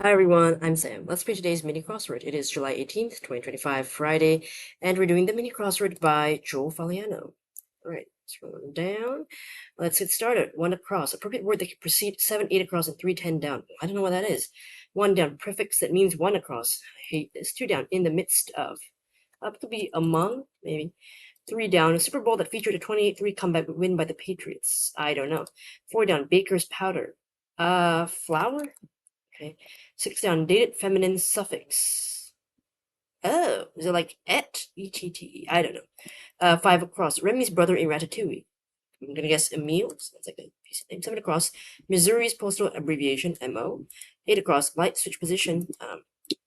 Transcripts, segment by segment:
Hi everyone, I'm Sam. Let's play today's mini crossword. It is July 18th, 2025, Friday, and we're doing the mini crossword by Joe Faliano. Alright, scroll down. Let's get started. One across. Appropriate word that can precede 7, 8 across, and 3, 10 down. I don't know what that is. One down. Prefix that means one across. I hate this. 2 down. In the midst of. Up to be among, maybe. 3 down. A Super Bowl that featured a 28-3 comeback win by the Patriots. I don't know. 4 down. Baker's powder. Flour? Okay. 6 down, dated feminine suffix. Oh, is it like et? E-T-T-E. I don't know. 5 across. Remy's brother in Ratatouille. I'm gonna guess Emile. So that's like a piece of name. 7 across. Missouri's postal abbreviation, MO. 8 across. Light switch position,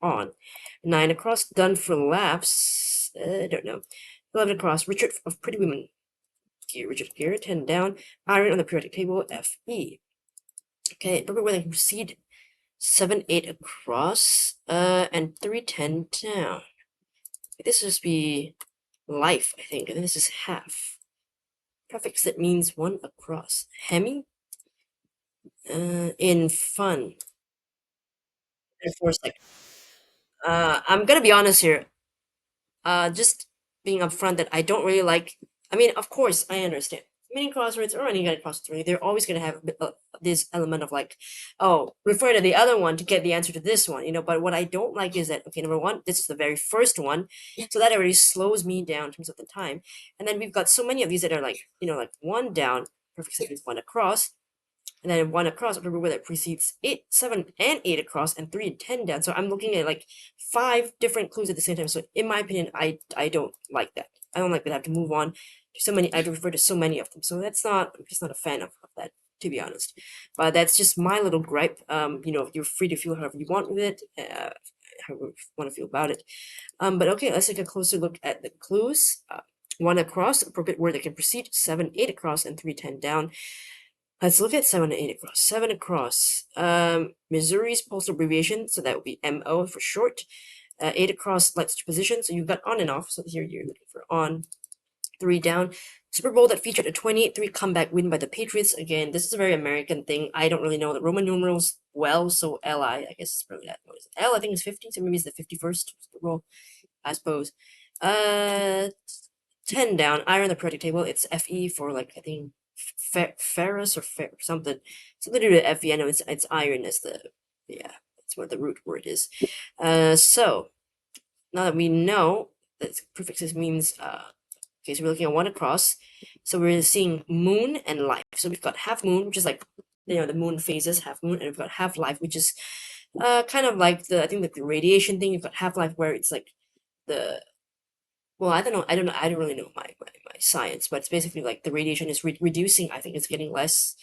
on. 9 across. Done for laughs. I don't know. 11 across. Richard of Pretty Women. Richard Gere. 10 down. Iron on the periodic table, Fe. Okay, appropriate where they can proceed 7, 8 across, and 3, 10 down. This must be life, I think, and this is half. Prefix that means one across. Hemi? In fun. And for a second. I'm gonna be honest here. Just being upfront that I don't really like. I mean, of course, I understand. Mini crosswords or any kind of crosswords, really, they're always going to have this element of like, oh, refer to the other one to get the answer to this one, you know. But what I don't like is that, okay, number one, this is the very first one, so that already slows me down in terms of the time. And then we've got so many of these that are like, you know, like one down, perfect sentence, one across, and then one across, where that precedes 8, 7, and 8 across, and 3 and 10 down. So I'm looking at like 5 different clues at the same time. So in my opinion, I don't like that. I don't like that I have to move on to so many. I refer to so many of them. So I'm just not a fan of that, to be honest. But that's just my little gripe. You know, you're free to feel however you want with it, however you want to feel about it. But okay, let's take a closer look at the clues. 1 across, appropriate word that can precede 7, 8 across, and 3, 10 down. Let's look at 7 and 8 across. 7 across. Missouri's postal abbreviation, so that would be MO for short. 8 across, light switch position, so you've got on and off. So here you're looking for on. 3 down. Super Bowl that featured a 28-3 comeback win by the Patriots. Again, this is a very American thing. I don't really know the Roman numerals well, so LI, I guess it's probably that. What is it? L, I think it's 50, so maybe it's the 51st Super Bowl, I suppose. 10 down. Iron the periodic table. It's Fe for like, I think, ferrous or something to do with Fe. I know it's iron as the, yeah, that's what the root word is. So now that we know that prefixes means okay, so we're looking at 1 across, so we're seeing moon and life. So we've got half moon, which is like, you know, the moon phases, half moon, and we've got half life, which is kind of like the, I think, like the radiation thing. You've got half life where it's like the, well, I don't know. I don't really know my science, but it's basically like the radiation is reducing. I think it's getting less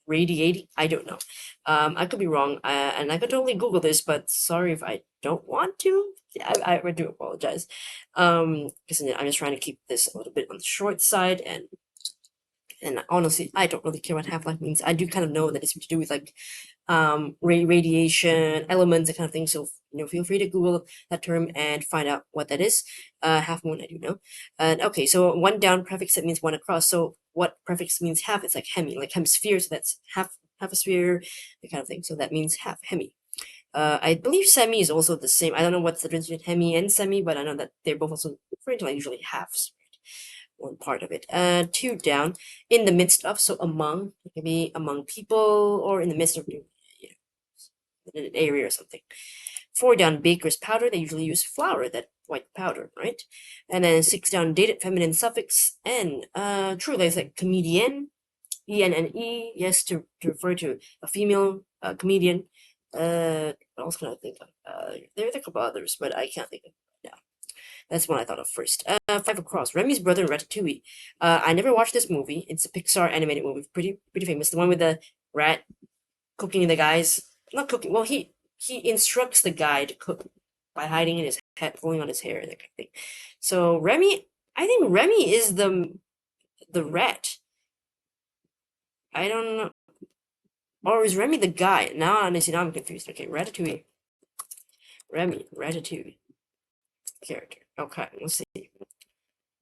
radiating. I don't know. I could be wrong, and I could totally Google this, but sorry if I don't want to. I do apologize. Because I'm just trying to keep this a little bit on the short side, and honestly, I don't really care what half-life means. I do kind of know that it's to do with like radiation elements, that kind of thing. So, you know, feel free to Google that term and find out what that is. Half moon, I do know. And okay, so 1 down prefix that means 1 across. So what prefix means half? It's like hemi, like hemisphere. So that's half a sphere, that kind of thing. So that means half, hemi. I believe semi is also the same. I don't know what's the difference between hemi and semi, but I know that they're both also referring to like usually halves. One part of it. 2 down, in the midst of, so among, it can be among people or in the midst of, you know, in an area or something. 4 down, baker's powder. They usually use flour, that white powder, right? And then 6 down, dated feminine suffix N. True, there's like comedian, E-N-N-E, yes, to refer to a female comedian. What else can I think of? There are a couple others, but I can't think of now. That's one I thought of first. 5 across. Remy's brother in Ratatouille. I never watched this movie. It's a Pixar animated movie, pretty famous. The one with the rat cooking the guys. Not cooking. Well, he instructs the guy to cook by hiding in his head, pulling on his hair, and that kind of thing. So Remy, I think Remy is the rat. I don't know. Or is Remy the guy? Now I'm confused. Okay, Ratatouille. Remy, Ratatouille character. Okay, let's see.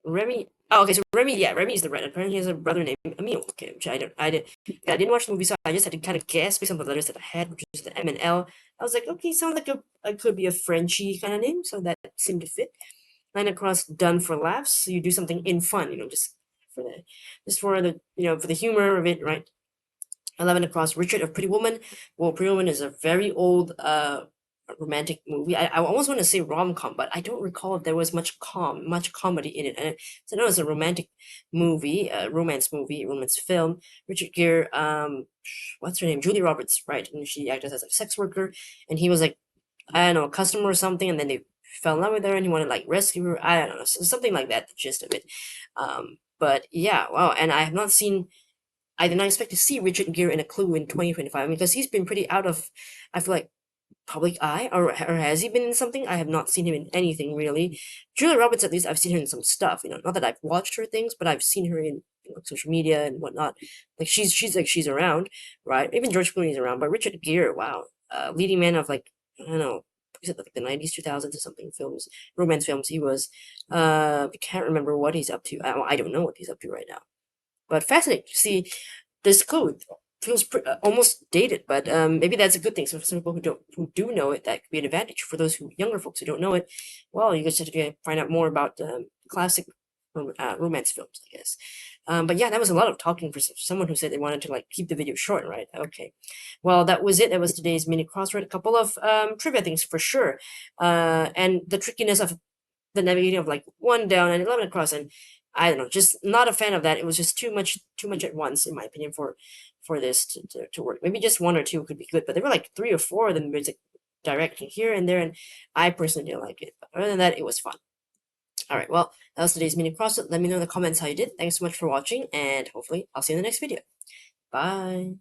Remy. Oh, okay. So Remy, yeah, Remy is the red. Apparently, he has a brother named Emil. Okay, which I didn't watch the movie, so I just had to kind of guess based on the letters that I had, which is the M and L. I was like, okay, sounds like it could be a Frenchy kind of name, so that seemed to fit. Line across, done for laughs. So you do something in fun, for the, just for the, for the humor of it, right? 11 across, Richard of Pretty Woman. Well, Pretty Woman is a very old romantic movie. I almost want to say rom-com, but I don't recall if there was much comedy in it. And so no, it's a romantic movie, romance film. Richard Gere, what's her name? Julie Roberts, right? And she acted as a sex worker, and he was like, I don't know, a customer or something, and then they fell in love with her, and he wanted to like rescue her. I don't know, something like that. The gist of it. But yeah, wow. And I have not seen. I did not expect to see Richard Gere in a Clue in 2025 because he's been pretty out of, I feel like, public eye, or has he been in something? I have not seen him in anything really. Julia Roberts, at least I've seen her in some stuff. Not that I've watched her things, but I've seen her in social media and whatnot. Like she's around, right? Even George Clooney's around, but Richard Gere, wow, leading man of like I don't know, is it like the 90s, 2000s or something films, romance films. He was, I can't remember what he's up to. I don't know what he's up to right now. But fascinating to see this code feels almost dated, but maybe that's a good thing. So for some people who do know it, that could be an advantage. For those younger folks who don't know it, well, you guys have to find out more about classic romance films, I guess. But yeah, that was a lot of talking for someone who said they wanted to like keep the video short, right? Okay, well that was it. That was today's mini crossword. A couple of trivia things for sure, and the trickiness of the navigating of like one down and 11 across, and I don't know, just not a fan of that. It was just too much at once, in my opinion, for this to work. Maybe just one or two could be good, but there were like three or four of them. There's like directly here and there, and I personally didn't like it. But other than that, it was fun. All right, well, that was today's mini crossword. Let me know in the comments how you did. Thanks so much for watching, and hopefully I'll see you in the next video. Bye.